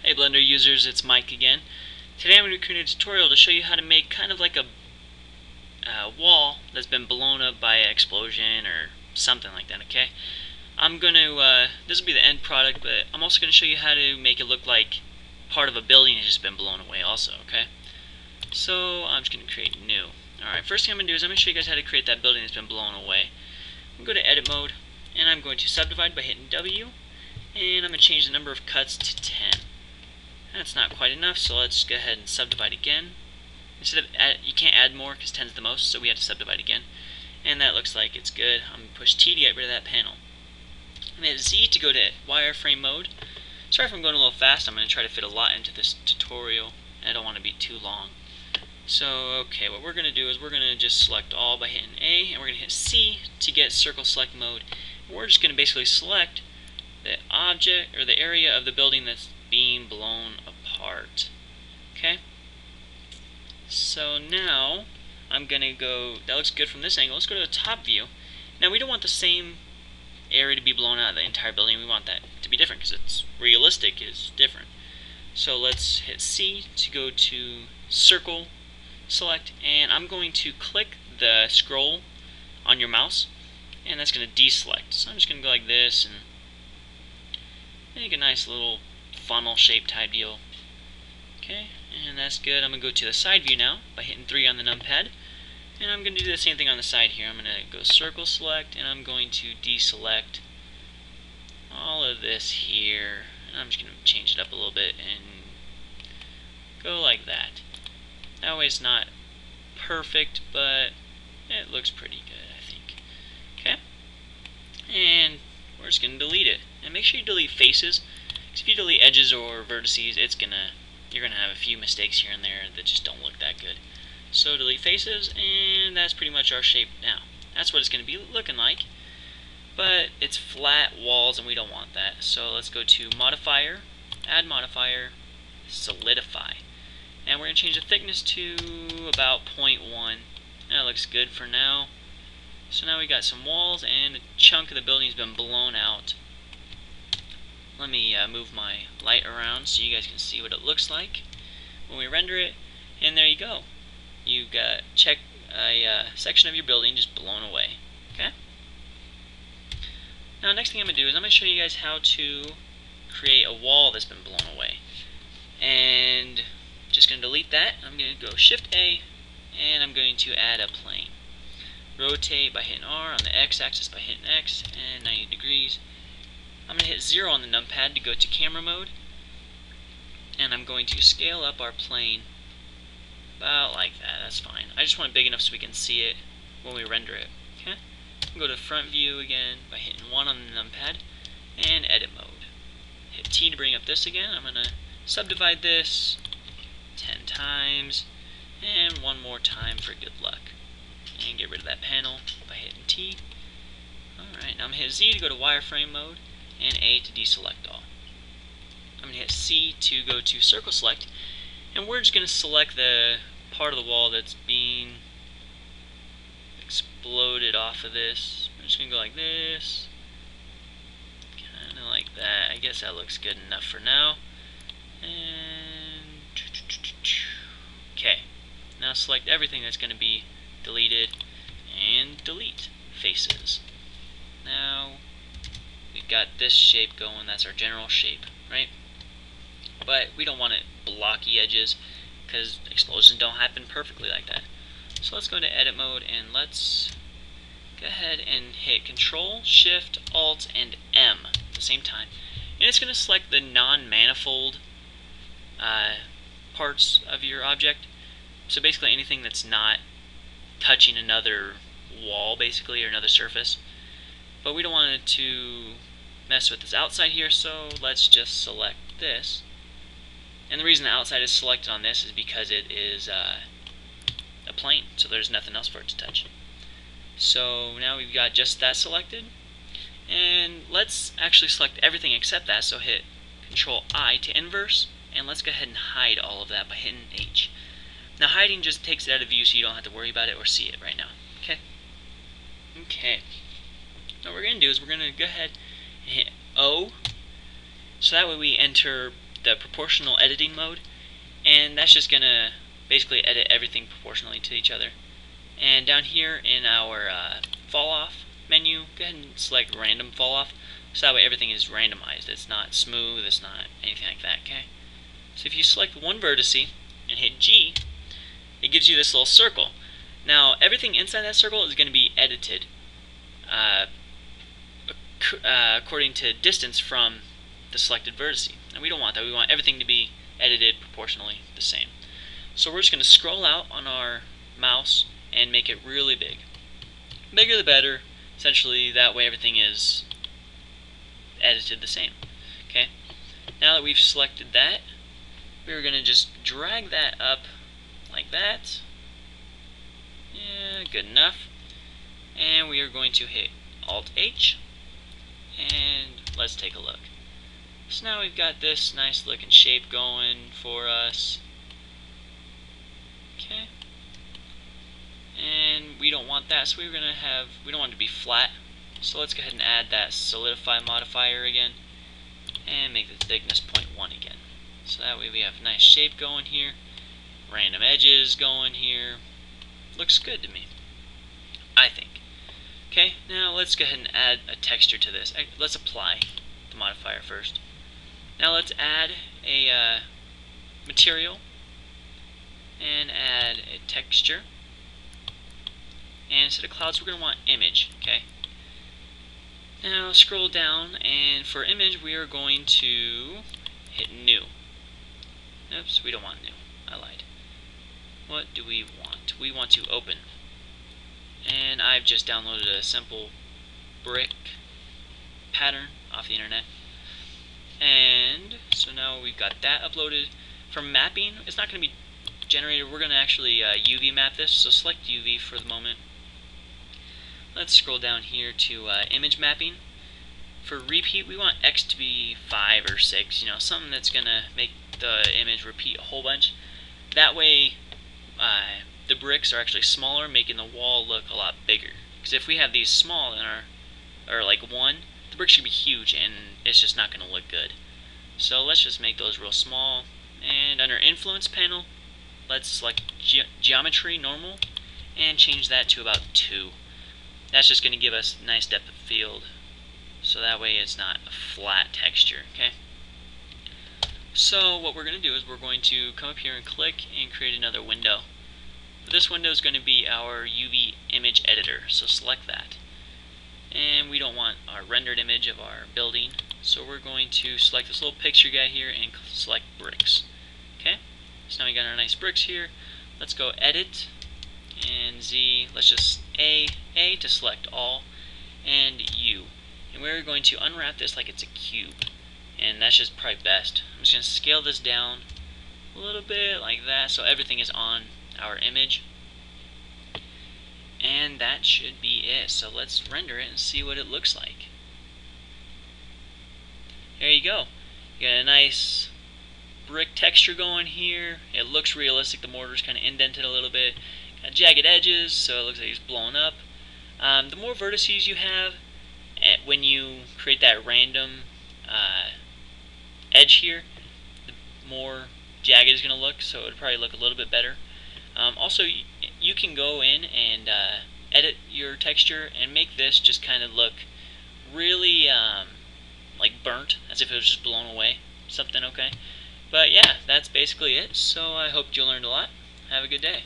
Hey Blender users, it's Mike again. Today I'm going to be creating a tutorial to show you how to make kind of like a wall that's been blown up by an explosion or something like that, okay? I'm going to, this will be the end product, but I'm also going to show you how to make it look like part of a building has just been blown away also, okay? So I'm just going to create new. Alright, first thing I'm going to do is I'm going to show you guys how to create that building that's been blown away. I'm going to go to edit mode, and I'm going to subdivide by hitting W, and I'm going to change the number of cuts to 10. That's not quite enough, so let's go ahead and subdivide again. Instead of you can't add more because 10 is the most, so we have to subdivide again. And that looks like it's good. I'm going to push T to get rid of that panel. I'm going to hit Z to go to wireframe mode. Sorry if I'm going a little fast. I'm going to try to fit a lot into this tutorial, and I don't want to be too long. So, okay, what we're going to do is we're going to just select all by hitting A, and we're going to hit C to get circle select mode. And we're just going to basically select the object or the area of the building that's being blown apart. Okay? So now I'm gonna go, that looks good from this angle. Let's go to the top view. Now we don't want the same area to be blown out of the entire building. We want that to be different because it's realistic is different. So let's hit C to go to circle select, and I'm going to click the scroll on your mouse, and that's going to deselect. So I'm just going to go like this and make a nice little funnel shape type deal. Okay, and that's good. I'm going to go to the side view now by hitting 3 on the numpad, and I'm going to do the same thing on the side here. I'm going to go circle select, and I'm going to deselect all of this here, and I'm just going to change it up a little bit and go like that. That way it's not perfect, but it looks pretty good, I think. Okay, and we're just going to delete it, and make sure you delete faces. If you delete edges or vertices, you're gonna have a few mistakes here and there that just don't look that good. So delete faces, and that's pretty much our shape now. That's what it's gonna be looking like, but it's flat walls, and we don't want that. So let's go to modifier, add modifier, solidify, and we're gonna change the thickness to about 0.1. That looks good for now. So now we got some walls, and a chunk of the building's been blown out. Let me move my light around so you guys can see what it looks like when we render it. And there you go. You've got a section of your building just blown away. Okay? Now next thing I'm going to do is I'm going to show you guys how to create a wall that's been blown away. And just going to delete that. I'm going to go Shift A, and I'm going to add a plane. Rotate by hitting R, on the X axis by hitting X, and 90 degrees. I'm going to hit 0 on the numpad to go to camera mode, and I'm going to scale up our plane about like that. That's fine. I just want it big enough so we can see it when we render it. Okay? Go to front view again by hitting 1 on the numpad, and edit mode. Hit T to bring up this again. I'm going to subdivide this 10 times, and one more time for good luck. And get rid of that panel by hitting T. Alright, now I'm going to hit Z to go to wireframe mode, and A to deselect all. I'm going to hit C to go to circle select, and we're just going to select the part of the wall that's being exploded off of this. I'm just going to go like this, kind of like that. I guess that looks good enough for now. And okay, now select everything that's going to be deleted and delete faces. Now we've got this shape going. That's our general shape, right? But we don't want it blocky edges because explosions don't happen perfectly like that. So let's go into edit mode, and let's go ahead and hit Control, Shift, Alt, and M at the same time. And it's going to select the non-manifold parts of your object. So basically anything that's not touching another wall, basically, or another surface. But we don't want it to mess with this outside here, so let's just select this. And the reason the outside is selected on this is because it is a plane, so there's nothing else for it to touch. So now we've got just that selected, and let's actually select everything except that, so hit Control I to inverse, and let's go ahead and hide all of that by hitting H. Now hiding just takes it out of view so you don't have to worry about it or see it right now. Okay? Okay. Now what we're going to do is we're going to go ahead and hit O, so that way we enter the proportional editing mode, and that's just gonna basically edit everything proportionally to each other. And down here in our fall off menu, go ahead and select random fall off, so that way everything is randomized. It's not smooth, it's not anything like that, okay? So if you select one vertice and hit G, it gives you this little circle. Now everything inside that circle is going to be edited according to distance from the selected vertice. And we don't want that. We want everything to be edited proportionally the same. So we're just going to scroll out on our mouse and make it really big. Bigger the better. Essentially, that way everything is edited the same. Okay. Now that we've selected that, we're going to just drag that up like that. Yeah, good enough. And we are going to hit Alt-H, and let's take a look. So now we've got this nice looking shape going for us. Okay. And we don't want that, so we don't want it to be flat. So let's go ahead and add that solidify modifier again, and make the thickness 0.1 again. So that way we have a nice shape going here, random edges going here. Looks good to me, I think. Okay, now let's go ahead and add a texture to this. Let's apply the modifier first. Now let's add a material and add a texture. And instead of clouds, we're going to want image. Okay. Now scroll down, and for image, we are going to hit new. Oops, we don't want new. I lied. What do we want? We want to open. And I've just downloaded a simple brick pattern off the internet. And so now we've got that uploaded. For mapping, it's not going to be generated. We're going to actually UV map this. So select UV for the moment. Let's scroll down here to image mapping. For repeat, we want X to be 5 or 6. You know, something that's going to make the image repeat a whole bunch. That way, the bricks are actually smaller, making the wall look a lot bigger. Because if we have these small in or like 1, the bricks should be huge, and it's just not going to look good. So let's just make those real small. And under influence panel, let's select geometry normal and change that to about 2. That's just going to give us nice depth of field, so that way it's not a flat texture. Okay. So what we're going to do is we're going to come up here and click and create another window. This window is going to be our UV image editor, so select that. And we don't want our rendered image of our building, so we're going to select this little picture guy here and select bricks. Okay, so now we got our nice bricks here. Let's go edit, and Z, let's just A to select all, and U. And we're going to unwrap this like it's a cube, and that's just probably best. I'm just going to scale this down a little bit like that, so everything is on our image. And that should be it. So let's render it and see what it looks like. There you go. You got a nice brick texture going here. It looks realistic. The mortar's kind of indented a little bit. Got jagged edges, so it looks like it's blown up. The more vertices you have, when you create that random edge here, the more jagged it's going to look, so it'll probably look a little bit better. Also, you can go in and edit your texture and make this just kind of look really like burnt, as if it was just blown away. Something, okay? But yeah, that's basically it. So I hope you learned a lot. Have a good day.